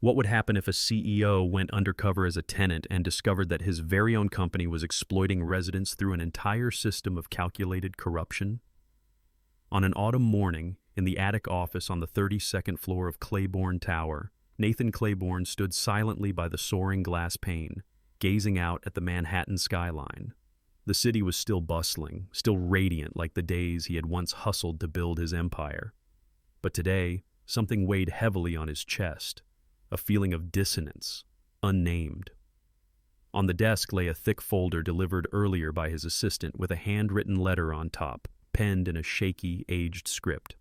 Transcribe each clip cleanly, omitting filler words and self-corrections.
What would happen if a CEO went undercover as a tenant and discovered that his very own company was exploiting residents through an entire system of calculated corruption? On an autumn morning, in the attic office on the 32nd floor of Claiborne Tower, Nathan Claiborne stood silently by the soaring glass pane, gazing out at the Manhattan skyline. The city was still bustling, still radiant like the days he had once hustled to build his empire. But today, something weighed heavily on his chest. A feeling of dissonance, unnamed. On the desk lay a thick folder delivered earlier by his assistant with a handwritten letter on top, penned in a shaky, aged script.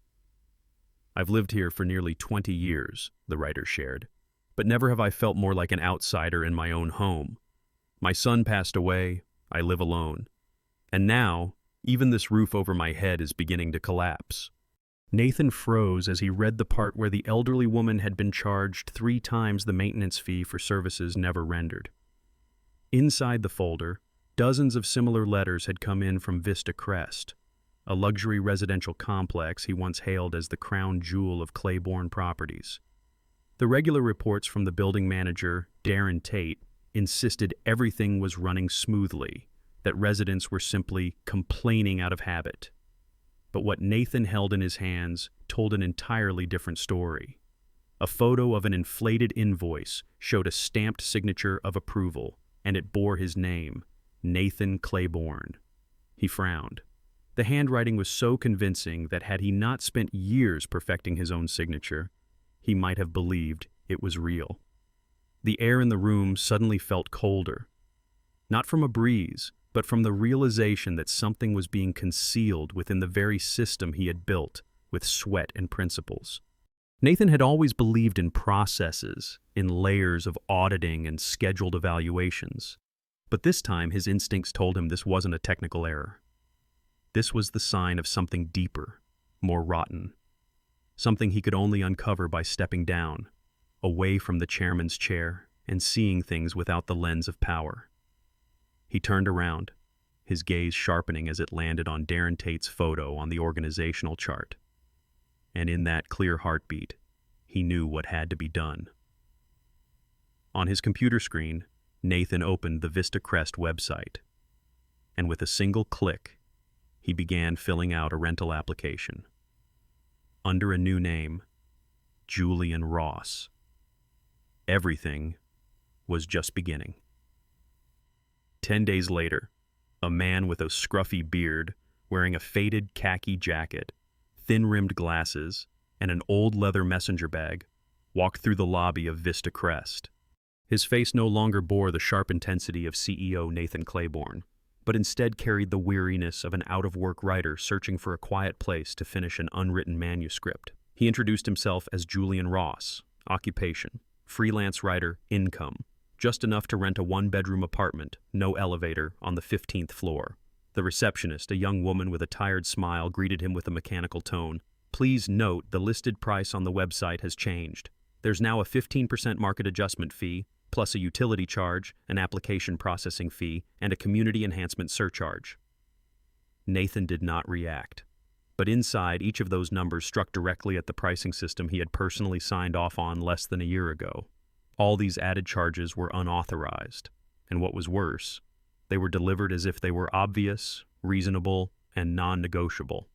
"I've lived here for nearly 20 years, the writer shared, but never have I felt more like an outsider in my own home. My son passed away, I live alone. And now, even this roof over my head is beginning to collapse." Nathan froze as he read the part where the elderly woman had been charged 3 times the maintenance fee for services never rendered. Inside the folder, dozens of similar letters had come in from Vista Crest, a luxury residential complex he once hailed as the crown jewel of Claiborne properties. The regular reports from the building manager, Darren Tate, insisted everything was running smoothly, that residents were simply complaining out of habit. But what Nathan held in his hands told an entirely different story. A photo of an inflated invoice showed a stamped signature of approval, and it bore his name, Nathan Claiborne. He frowned. The handwriting was so convincing that had he not spent years perfecting his own signature, he might have believed it was real. The air in the room suddenly felt colder. Not from a breeze, but from the realization that something was being concealed within the very system he had built with sweat and principles. Nathan had always believed in processes, in layers of auditing and scheduled evaluations. But this time his instincts told him this wasn't a technical error. This was the sign of something deeper, more rotten. Something he could only uncover by stepping down, away from the chairman's chair and seeing things without the lens of power. He turned around, his gaze sharpening as it landed on Darren Tate's photo on the organizational chart. And in that clear heartbeat, he knew what had to be done. On his computer screen, Nathan opened the Vista Crest website, and with a single click, he began filling out a rental application. Under a new name, Julian Ross. Everything was just beginning. 10 days later, a man with a scruffy beard, wearing a faded khaki jacket, thin-rimmed glasses, and an old leather messenger bag, walked through the lobby of Vista Crest. His face no longer bore the sharp intensity of CEO Nathan Claiborne, but instead carried the weariness of an out-of-work writer searching for a quiet place to finish an unwritten manuscript. He introduced himself as Julian Ross, occupation, freelance writer, income, just enough to rent a 1-bedroom apartment, no elevator, on the 15th floor. The receptionist, a young woman with a tired smile, greeted him with a mechanical tone. "Please note the listed price on the website has changed. There's now a 15% market adjustment fee, plus a utility charge, an application processing fee, and a community enhancement surcharge." Nathan did not react. But inside, each of those numbers struck directly at the pricing system he had personally signed off on less than a year ago. All these added charges were unauthorized, and what was worse, they were delivered as if they were obvious, reasonable, and non-negotiable.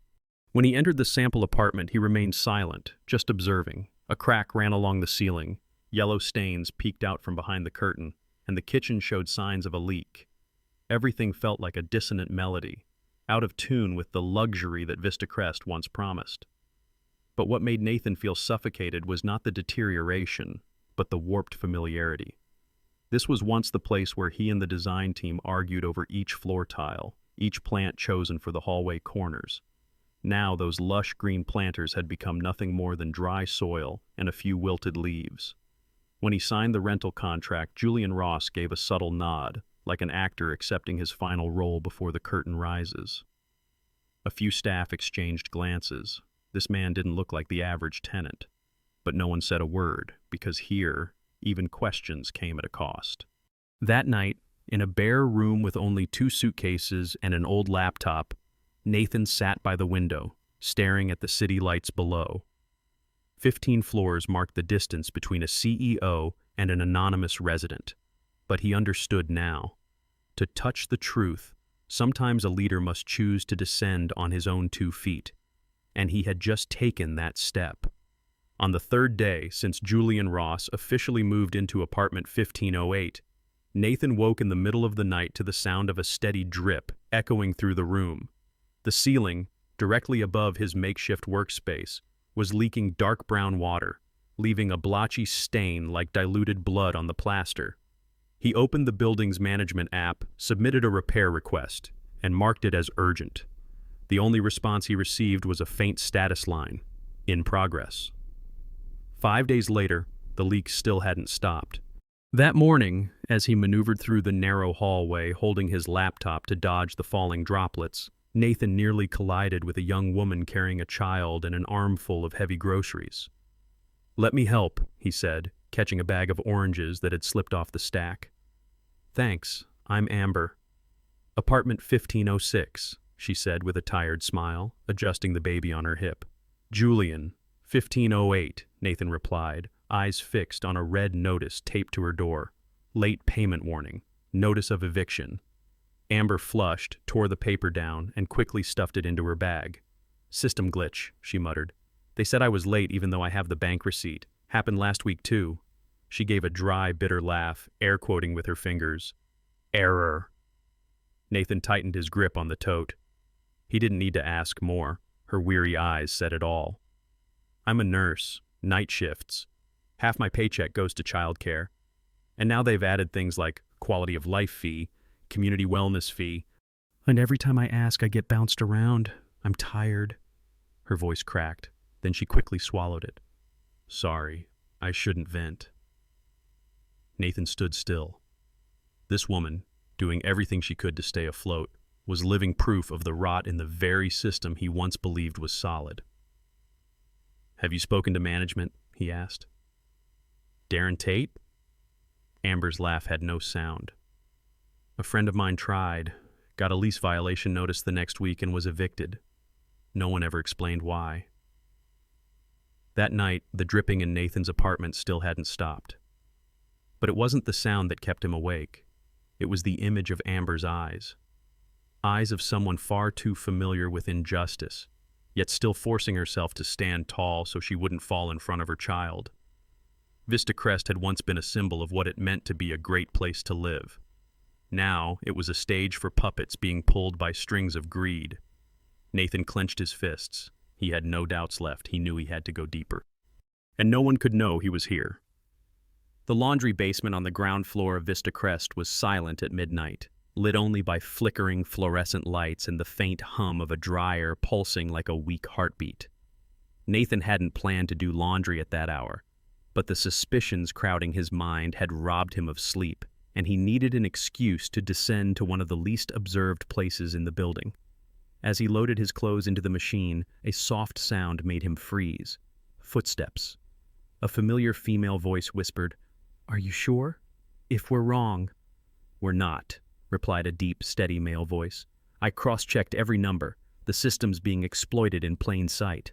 When he entered the sample apartment, he remained silent, just observing. A crack ran along the ceiling, yellow stains peeked out from behind the curtain, and the kitchen showed signs of a leak. Everything felt like a dissonant melody, out of tune with the luxury that Vista Crest once promised. But what made Nathan feel suffocated was not the deterioration, but the warped familiarity. This was once the place where he and the design team argued over each floor tile, each plant chosen for the hallway corners. Now those lush green planters had become nothing more than dry soil and a few wilted leaves. When he signed the rental contract, Julian Ross gave a subtle nod, like an actor accepting his final role before the curtain rises. A few staff exchanged glances. This man didn't look like the average tenant. But no one said a word, because here, even questions came at a cost. That night, in a bare room with only 2 suitcases and an old laptop, Nathan sat by the window, staring at the city lights below. 15 floors marked the distance between a CEO and an anonymous resident. But he understood now. To touch the truth, sometimes a leader must choose to descend on his own 2 feet. And he had just taken that step. On the 3rd day since Julian Ross officially moved into apartment 1508, Nathan woke in the middle of the night to the sound of a steady drip echoing through the room. The ceiling, directly above his makeshift workspace, was leaking dark brown water, leaving a blotchy stain like diluted blood on the plaster. He opened the building's management app, submitted a repair request, and marked it as urgent. The only response he received was a faint status line, "In progress." 5 days later, the leak still hadn't stopped. That morning, as he maneuvered through the narrow hallway holding his laptop to dodge the falling droplets, Nathan nearly collided with a young woman carrying a child and an armful of heavy groceries. "Let me help," he said, catching a bag of oranges that had slipped off the stack. "Thanks, I'm Amber." "Apartment 1506, she said with a tired smile, adjusting the baby on her hip. "Julian, 1508, Nathan replied, eyes fixed on a red notice taped to her door. "Late payment warning. Notice of eviction." Amber flushed, tore the paper down, and quickly stuffed it into her bag. "System glitch," she muttered. "They said I was late even though I have the bank receipt. Happened last week too." She gave a dry, bitter laugh, air-quoting with her fingers. "Error." Nathan tightened his grip on the tote. He didn't need to ask more. Her weary eyes said it all. "I'm a nurse, night shifts. Half my paycheck goes to childcare. And now they've added things like quality of life fee, community wellness fee. And every time I ask, I get bounced around. I'm tired." Her voice cracked. Then she quickly swallowed it. "Sorry, I shouldn't vent." Nathan stood still. This woman, doing everything she could to stay afloat, was living proof of the rot in the very system he once believed was solid. "Have you spoken to management?" he asked. "Darren Tate?" Amber's laugh had no sound. "A friend of mine tried, got a lease violation notice the next week and was evicted. No one ever explained why." That night, the dripping in Nathan's apartment still hadn't stopped. But it wasn't the sound that kept him awake. It was the image of Amber's eyes. Eyes of someone far too familiar with injustice, yet still forcing herself to stand tall so she wouldn't fall in front of her child. Vista Crest had once been a symbol of what it meant to be a great place to live. Now, it was a stage for puppets being pulled by strings of greed. Nathan clenched his fists. He had no doubts left. He knew he had to go deeper. And no one could know he was here. The laundry basement on the ground floor of Vista Crest was silent at midnight, lit only by flickering fluorescent lights and the faint hum of a dryer pulsing like a weak heartbeat. Nathan hadn't planned to do laundry at that hour, but the suspicions crowding his mind had robbed him of sleep, and he needed an excuse to descend to one of the least observed places in the building. As he loaded his clothes into the machine, a soft sound made him freeze. Footsteps. A familiar female voice whispered, "Are you sure? If we're wrong." "We're not," replied a deep, steady male voice. "I cross-checked every number. The system's being exploited in plain sight."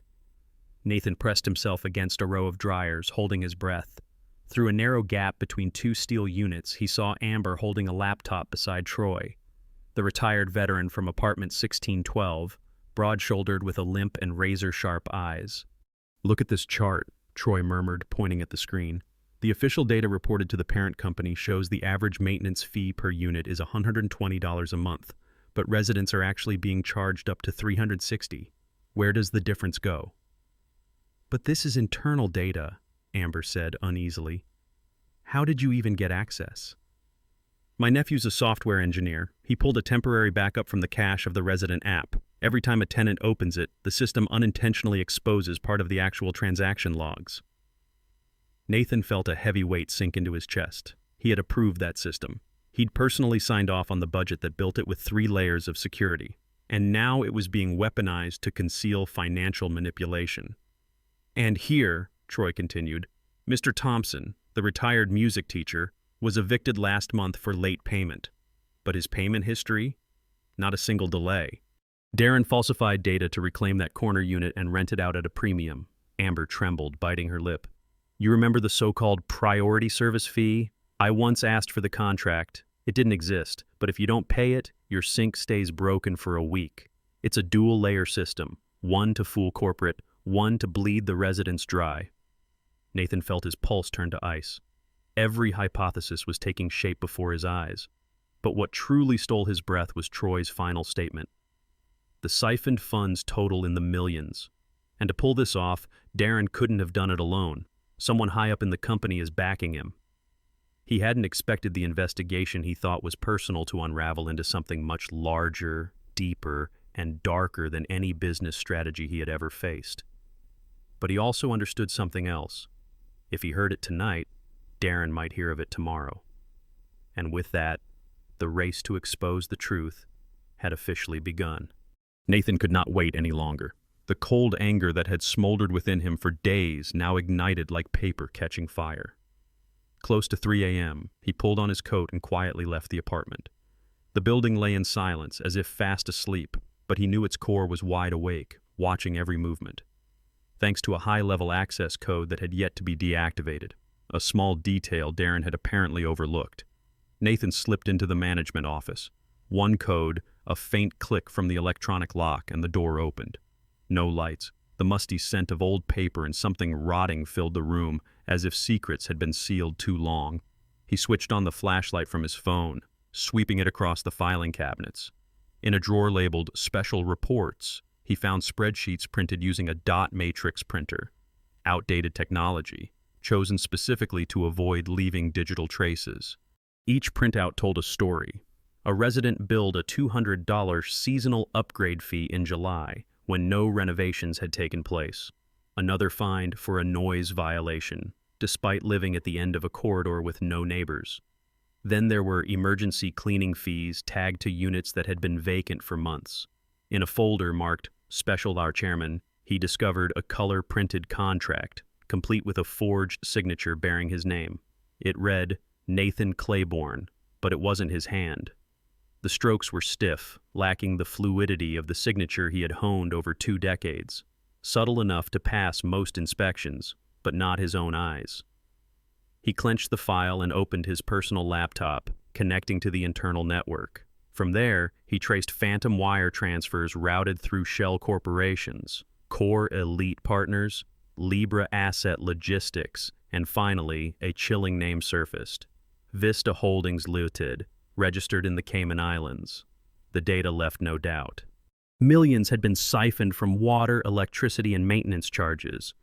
Nathan pressed himself against a row of dryers, holding his breath. Through a narrow gap between two steel units, he saw Amber holding a laptop beside Troy, the retired veteran from apartment 1612, broad-shouldered with a limp and razor-sharp eyes. "Look at this chart," Troy murmured, pointing at the screen. "The official data reported to the parent company shows the average maintenance fee per unit is $120 a month, but residents are actually being charged up to $360. Where does the difference go?" "But this is internal data," Amber said uneasily. "How did you even get access?" "My nephew's a software engineer. He pulled a temporary backup from the cache of the resident app. Every time a tenant opens it, the system unintentionally exposes part of the actual transaction logs." Nathan felt a heavy weight sink into his chest. He had approved that system. He'd personally signed off on the budget that built it with 3 layers of security. And now it was being weaponized to conceal financial manipulation. "And here," Troy continued, "Mr. Thompson, the retired music teacher, was evicted last month for late payment. But his payment history? Not a single delay. Darren falsified data to reclaim that corner unit and rent it out at a premium. Amber trembled, biting her lip. You remember the so-called priority service fee? I once asked for the contract. It didn't exist, but if you don't pay it, your sink stays broken for a week. It's a dual-layer system, one to fool corporate, one to bleed the residents dry. Nathan felt his pulse turn to ice. Every hypothesis was taking shape before his eyes. But what truly stole his breath was Troy's final statement. The siphoned funds total in the millions. And to pull this off, Darren couldn't have done it alone. Someone high up in the company is backing him. He hadn't expected the investigation he thought was personal to unravel into something much larger, deeper, and darker than any business strategy he had ever faced. But he also understood something else. If he heard it tonight, Darren might hear of it tomorrow. And with that, the race to expose the truth had officially begun. Nathan could not wait any longer. The cold anger that had smoldered within him for days now ignited like paper catching fire. Close to 3 a.m., he pulled on his coat and quietly left the apartment. The building lay in silence, as if fast asleep, but he knew its core was wide awake, watching every movement. Thanks to a high-level access code that had yet to be deactivated, a small detail Darren had apparently overlooked, Nathan slipped into the management office. One code, a faint click from the electronic lock, and the door opened. No lights. The musty scent of old paper and something rotting filled the room, as if secrets had been sealed too long. He switched on the flashlight from his phone, sweeping it across the filing cabinets. In a drawer labeled Special Reports, he found spreadsheets printed using a dot matrix printer. Outdated technology, chosen specifically to avoid leaving digital traces. Each printout told a story. A resident billed a $200 seasonal upgrade fee in July, when no renovations had taken place. Another fined for a noise violation, despite living at the end of a corridor with no neighbors. Then there were emergency cleaning fees tagged to units that had been vacant for months. In a folder marked Special Our Chairman, he discovered a color-printed contract, complete with a forged signature bearing his name. It read, Nathan Claiborne, but it wasn't his hand. The strokes were stiff, lacking the fluidity of the signature he had honed over 2 decades. Subtle enough to pass most inspections, but not his own eyes. He clenched the file and opened his personal laptop, connecting to the internal network. From there, he traced phantom wire transfers routed through shell corporations, Core Elite Partners, Libra Asset Logistics, and finally, a chilling name surfaced. Vista Holdings Limited, registered in the Cayman Islands. The data left no doubt. Millions had been siphoned from water, electricity, and maintenance charges.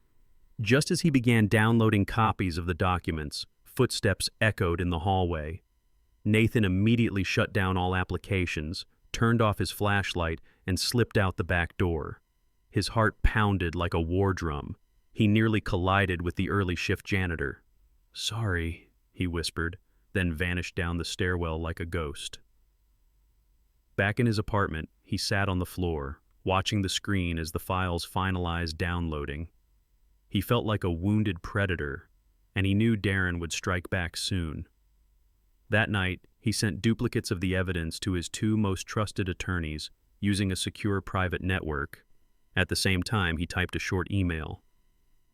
Just as he began downloading copies of the documents, footsteps echoed in the hallway. Nathan immediately shut down all applications, turned off his flashlight, and slipped out the back door. His heart pounded like a war drum. He nearly collided with the early shift janitor. "Sorry," he whispered, then vanished down the stairwell like a ghost. Back in his apartment, he sat on the floor, watching the screen as the files finalized downloading. He felt like a wounded predator, and he knew Darren would strike back soon. That night, he sent duplicates of the evidence to his 2 most trusted attorneys using a secure private network. At the same time, he typed a short email.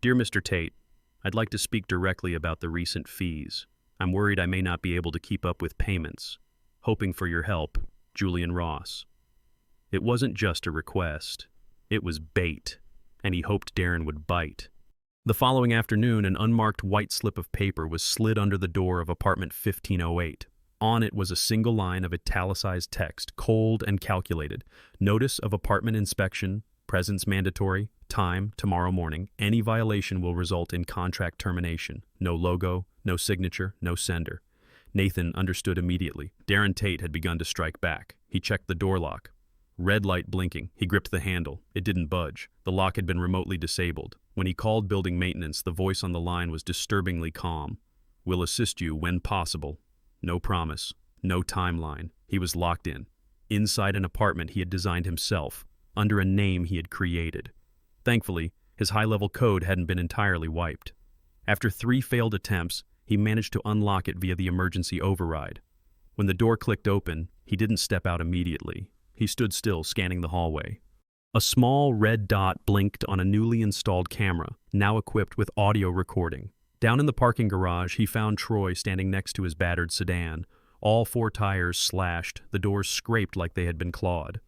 Dear Mr. Tate, I'd like to speak directly about the recent fees. I'm worried I may not be able to keep up with payments. Hoping for your help, Julian Ross. It wasn't just a request. It was bait, and he hoped Darren would bite. The following afternoon, an unmarked white slip of paper was slid under the door of apartment 1508. On it was a single line of italicized text, cold and calculated. Notice of apartment inspection, presence mandatory, time, tomorrow morning. Any violation will result in contract termination. No logo, no signature, no sender. Nathan understood immediately. Darren Tate had begun to strike back. He checked the door lock. Red light blinking. He gripped the handle. It didn't budge. The lock had been remotely disabled. When he called building maintenance, the voice on the line was disturbingly calm. We'll assist you when possible. No promise. No timeline. He was locked in. Inside an apartment he had designed himself, under a name he had created. Thankfully, his high-level code hadn't been entirely wiped. After 3 failed attempts, he managed to unlock it via the emergency override. When the door clicked open, he didn't step out immediately. He stood still, scanning the hallway. A small red dot blinked on a newly installed camera, now equipped with audio recording. Down in the parking garage, he found Troy standing next to his battered sedan, all four tires slashed, the doors scraped like they had been clawed.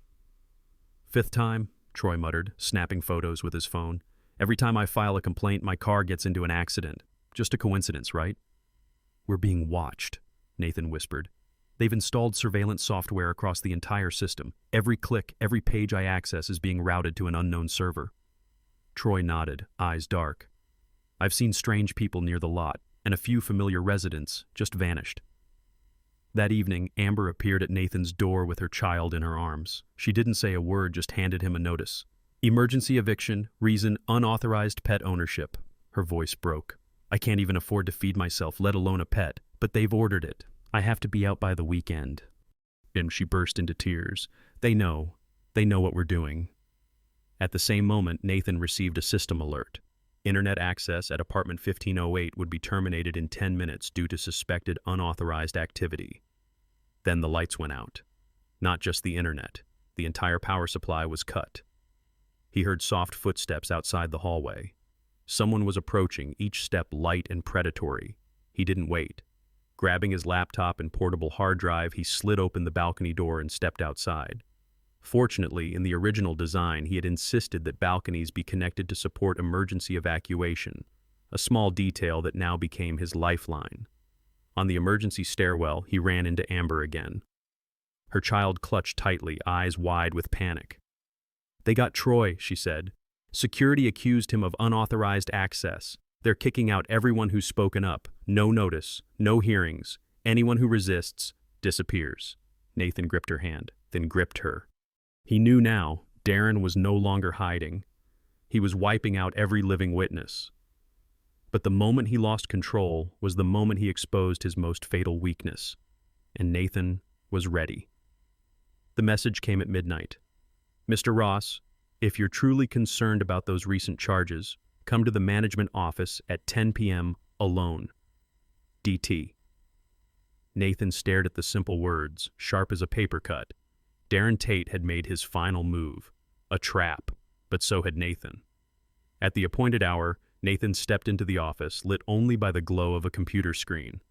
"Fifth time," Troy muttered, snapping photos with his phone. "Every time I file a complaint, my car gets into an accident. Just a coincidence, right?" "We're being watched," Nathan whispered. "They've installed surveillance software across the entire system. Every click, every page I access is being routed to an unknown server." Troy nodded, eyes dark. "I've seen strange people near the lot, and a few familiar residents just vanished." That evening, Amber appeared at Nathan's door with her child in her arms. She didn't say a word, just handed him a notice. "Emergency eviction, reason unauthorized pet ownership." Her voice broke. "I can't even afford to feed myself, let alone a pet, but they've ordered it. I have to be out by the weekend." And she burst into tears. They know what we're doing." At the same moment, Nathan received a system alert. Internet access at apartment 1508 would be terminated in 10 minutes due to suspected unauthorized activity. Then the lights went out. Not just the internet. The entire power supply was cut. He heard soft footsteps outside the hallway. Someone was approaching, each step light and predatory. He didn't wait. Grabbing his laptop and portable hard drive, he slid open the balcony door and stepped outside. Fortunately, in the original design, he had insisted that balconies be connected to support emergency evacuation, a small detail that now became his lifeline. On the emergency stairwell, he ran into Amber again. Her child clutched tightly, eyes wide with panic. "They got Troy," she said. "Security accused him of unauthorized access. They're kicking out everyone who's spoken up. No notice, no hearings. Anyone who resists disappears." Nathan gripped her hand, then gripped her. He knew now Darren was no longer hiding. He was wiping out every living witness. But the moment he lost control was the moment he exposed his most fatal weakness. And Nathan was ready. The message came at midnight. "Mr. Ross, if you're truly concerned about those recent charges, come to the management office at 10 p.m. alone. DT." Nathan stared at the simple words, sharp as a paper cut. Darren Tate had made his final move. A trap, but so had Nathan. At the appointed hour, Nathan stepped into the office, lit only by the glow of a computer screen.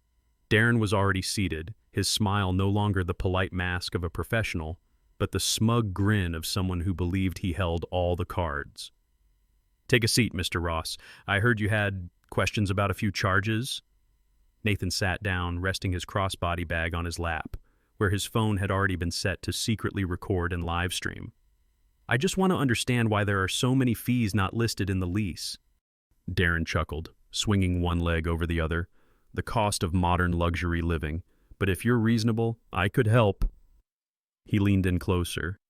Darren was already seated, his smile no longer the polite mask of a professional, but the smug grin of someone who believed he held all the cards. "Take a seat, Mr. Ross. I heard you had questions about a few charges." Nathan sat down, resting his crossbody bag on his lap, where his phone had already been set to secretly record and livestream. "I just want to understand why there are so many fees not listed in the lease." Darren chuckled, swinging one leg over the other. "The cost of modern luxury living. But if you're reasonable, I could help." He leaned in closer.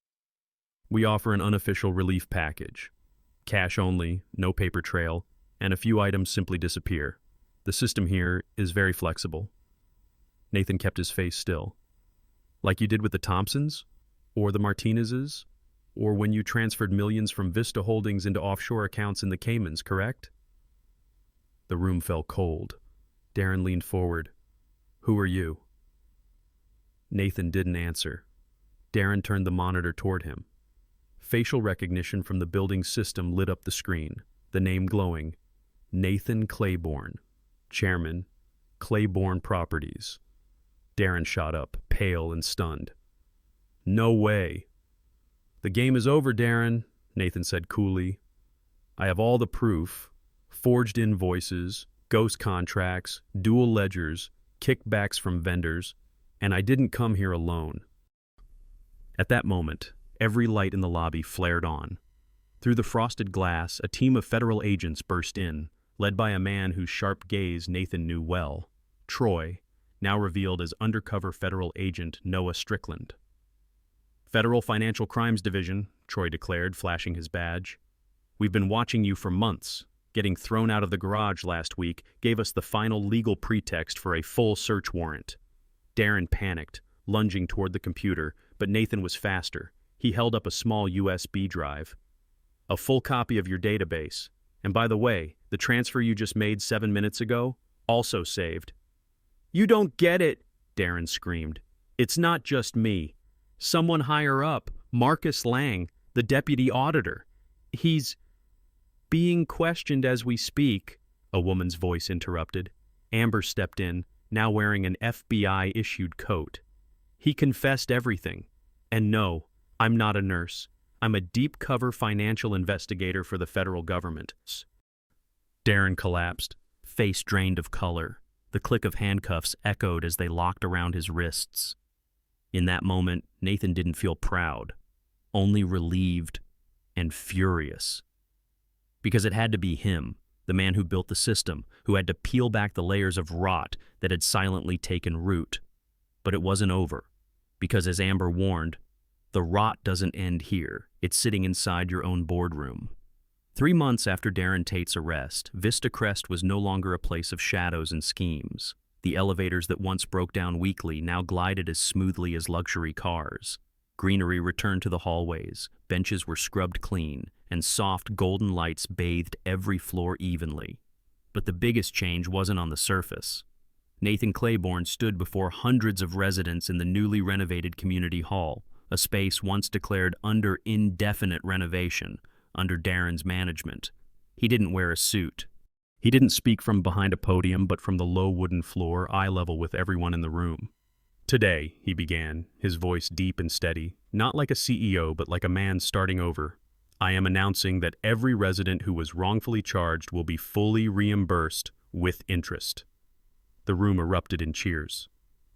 "We offer an unofficial relief package. Cash only, no paper trail, and a few items simply disappear. The system here is very flexible." Nathan kept his face still. "Like you did with the Thompsons? Or the Martinezes? Or when you transferred millions from Vista Holdings into offshore accounts in the Caymans, correct?" The room fell cold. Darren leaned forward. "Who are you?" Nathan didn't answer. Darren turned the monitor toward him. Facial recognition from the building system lit up the screen, the name glowing. Nathan Claiborne, Chairman, Claiborne Properties. Darren shot up, pale and stunned. "No way." "The game is over, Darren," Nathan said coolly. "I have all the proof. Forged invoices, ghost contracts, dual ledgers, kickbacks from vendors, and I didn't come here alone." At that moment, every light in the lobby flared on. Through the frosted glass, a team of federal agents burst in, led by a man whose sharp gaze Nathan knew well, Troy, now revealed as undercover federal agent Noah Strickland. "Federal Financial Crimes Division," Troy declared, flashing his badge. "We've been watching you for months. Getting thrown out of the garage last week gave us the final legal pretext for a full search warrant." Darren panicked, lunging toward the computer, but Nathan was faster. He held up a small USB drive. "A full copy of your database. And by the way, the transfer you just made 7 minutes ago, also saved." "You don't get it," Darren screamed. "It's not just me. Someone higher up, Marcus Lang, the deputy auditor. He's being questioned as we speak, a woman's voice interrupted. Amber stepped in, now wearing an FBI-issued coat. He confessed everything. And no, I'm not a nurse. I'm a deep-cover financial investigator for the federal government. Darren collapsed, face drained of color. The click of handcuffs echoed as they locked around his wrists. In that moment, Nathan didn't feel proud, only relieved and furious. Because it had to be him, the man who built the system, who had to peel back the layers of rot that had silently taken root. But it wasn't over, because as Amber warned, the rot doesn't end here. It's sitting inside your own boardroom. 3 months after Darren Tate's arrest, Vista Crest was no longer a place of shadows and schemes. The elevators that once broke down weekly now glided as smoothly as luxury cars. Greenery returned to the hallways, benches were scrubbed clean, and soft golden lights bathed every floor evenly. But the biggest change wasn't on the surface. Nathan Claiborne stood before hundreds of residents in the newly renovated community hall, a space once declared under indefinite renovation, under Darren's management. He didn't wear a suit. He didn't speak from behind a podium, but from the low wooden floor, eye level with everyone in the room. "Today," he began, his voice deep and steady, not like a CEO, but like a man starting over, "I am announcing that every resident who was wrongfully charged will be fully reimbursed with interest." The room erupted in cheers.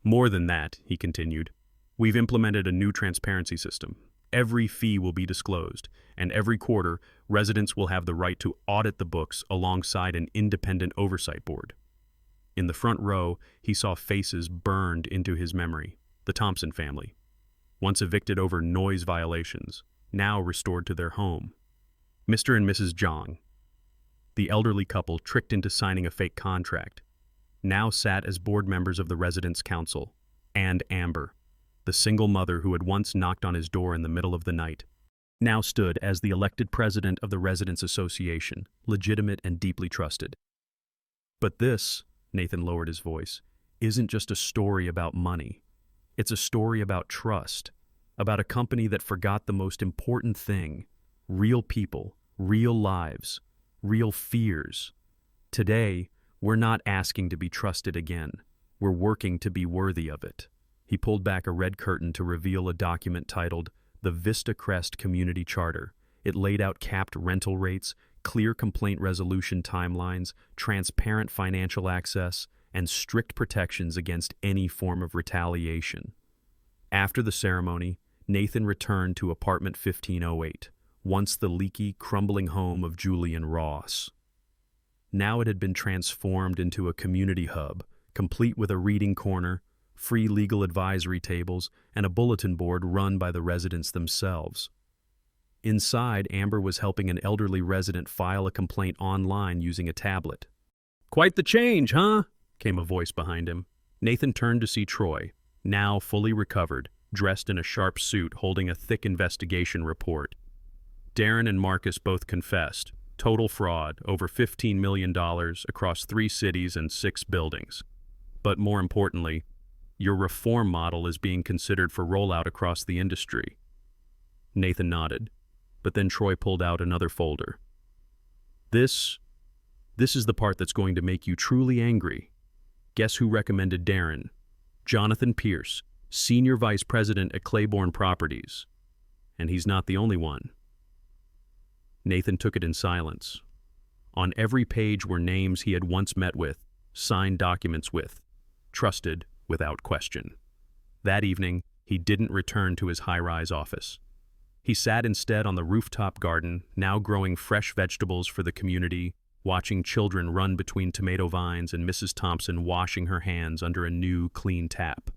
"More than that," he continued, "we've implemented a new transparency system. Every fee will be disclosed, and every quarter, residents will have the right to audit the books alongside an independent oversight board." In the front row, he saw faces burned into his memory. The Thompson family, once evicted over noise violations, now restored to their home. Mr. and Mrs. Jong, the elderly couple tricked into signing a fake contract, now sat as board members of the Residents' Council. And Amber, the single mother who had once knocked on his door in the middle of the night, now stood as the elected president of the Residents' Association, legitimate and deeply trusted. But this, Nathan lowered his voice, isn't just a story about money. It's a story about trust, about a company that forgot the most important thing: real people, real lives, real fears. Today, we're not asking to be trusted again. We're working to be worthy of it. He pulled back a red curtain to reveal a document titled the Vista Crest Community Charter. It laid out capped rental rates, clear complaint resolution timelines, transparent financial access, and strict protections against any form of retaliation. After the ceremony, Nathan returned to apartment 1508, once the leaky, crumbling home of Julian Ross. Now it had been transformed into a community hub, complete with a reading corner, free legal advisory tables, and a bulletin board run by the residents themselves. Inside, Amber was helping an elderly resident file a complaint online using a tablet. "Quite the change, huh?" came a voice behind him. Nathan turned to see Troy, now fully recovered, dressed in a sharp suit holding a thick investigation report. Darren and Marcus both confessed. Total fraud, over $15 million across 3 cities and 6 buildings. But more importantly, your reform model is being considered for rollout across the industry. Nathan nodded, but then Troy pulled out another folder. This is the part that's going to make you truly angry. Guess who recommended Darren? Jonathan Pierce, Senior Vice President at Claiborne Properties. And he's not the only one. Nathan took it in silence. On every page were names he had once met with, signed documents with, trusted without question. That evening, he didn't return to his high-rise office. He sat instead on the rooftop garden, now growing fresh vegetables for the community, watching children run between tomato vines and Mrs. Thompson washing her hands under a new, clean tap.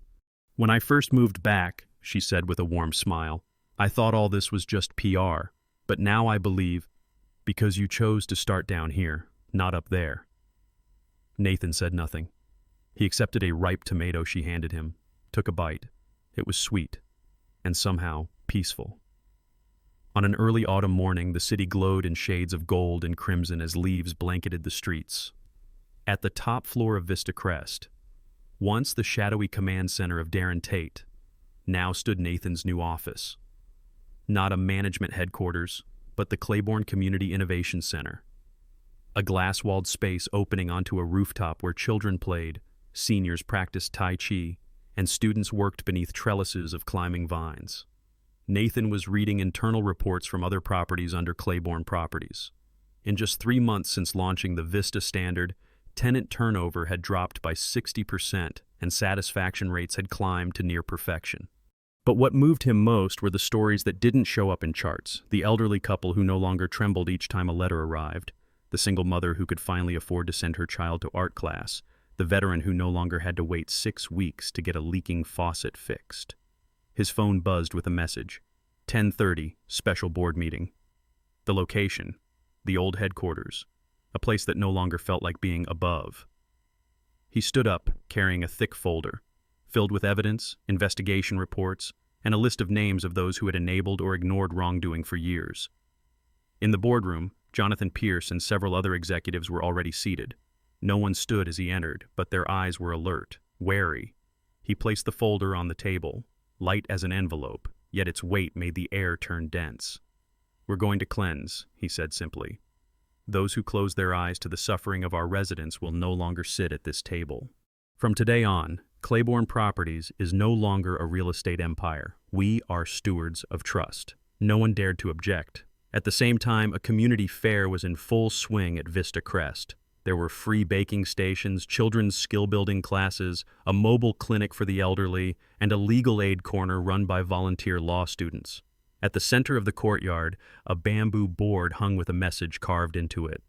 "When I first moved back," she said with a warm smile, "I thought all this was just PR. But now I believe, because you chose to start down here, not up there." Nathan said nothing. He accepted a ripe tomato she handed him, took a bite. It was sweet, and somehow peaceful. On an early autumn morning, the city glowed in shades of gold and crimson as leaves blanketed the streets. At the top floor of Vista Crest, once the shadowy command center of Darren Tate, now stood Nathan's new office. not a management headquarters, but the Claiborne Community Innovation Center. A glass-walled space opening onto a rooftop where children played, seniors practiced Tai Chi, and students worked beneath trellises of climbing vines. Nathan was reading internal reports from other properties under Claiborne Properties. In just 3 months since launching the Vista standard, tenant turnover had dropped by 60% and satisfaction rates had climbed to near perfection. But what moved him most were the stories that didn't show up in charts: the elderly couple who no longer trembled each time a letter arrived, the single mother who could finally afford to send her child to art class, the veteran who no longer had to wait 6 weeks to get a leaking faucet fixed. His phone buzzed with a message. 10:30, special board meeting. The location, the old headquarters, a place that no longer felt like being above. He stood up, carrying a thick folder, filled with evidence, investigation reports, and a list of names of those who had enabled or ignored wrongdoing for years. In the boardroom, Jonathan Pierce and several other executives were already seated. No one stood as he entered, but their eyes were alert, wary. He placed the folder on the table, light as an envelope, yet its weight made the air turn dense. "We're going to cleanse," he said simply. "Those who close their eyes to the suffering of our residents will no longer sit at this table." From today on, Claiborne Properties is no longer a real estate empire. We are stewards of trust. No one dared to object. At the same time, a community fair was in full swing at Vista Crest. There were free baking stations, children's skill-building classes, a mobile clinic for the elderly, and a legal aid corner run by volunteer law students. At the center of the courtyard, a bamboo board hung with a message carved into it.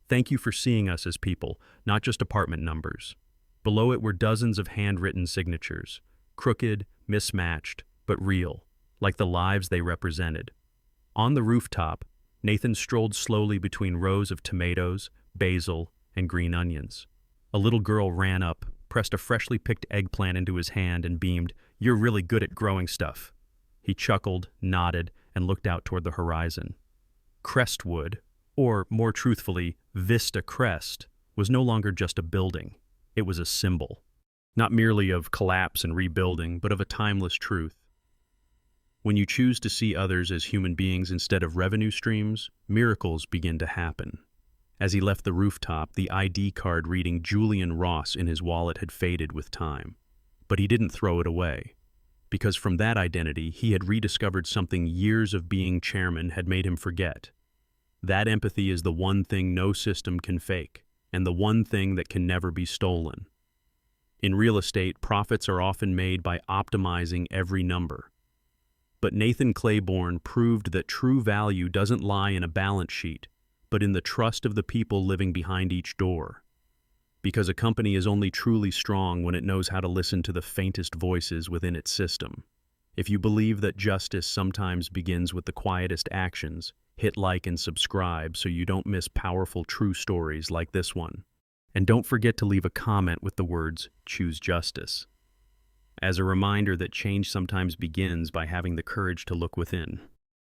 "Thank you for seeing us as people, not just apartment numbers." Below it were dozens of handwritten signatures, crooked, mismatched, but real, like the lives they represented. On the rooftop, Nathan strolled slowly between rows of tomatoes, basil, and green onions. A little girl ran up, pressed a freshly picked eggplant into his hand, and beamed, "You're really good at growing stuff." He chuckled, nodded, and looked out toward the horizon. Crestwood, or more truthfully, Vista Crest, was no longer just a building. It was a symbol, not merely of collapse and rebuilding, but of a timeless truth. When you choose to see others as human beings instead of revenue streams, miracles begin to happen. As he left the rooftop, the ID card reading Julian Ross in his wallet had faded with time. But he didn't throw it away, because from that identity he had rediscovered something years of being chairman had made him forget. That empathy is the one thing no system can fake, and the one thing that can never be stolen. In real estate, profits are often made by optimizing every number. But Nathan Claiborne proved that true value doesn't lie in a balance sheet, but in the trust of the people living behind each door. Because a company is only truly strong when it knows how to listen to the faintest voices within its system. If you believe that justice sometimes begins with the quietest actions, hit like and subscribe so you don't miss powerful true stories like this one. And don't forget to leave a comment with the words, "Choose Justice," as a reminder that change sometimes begins by having the courage to look within.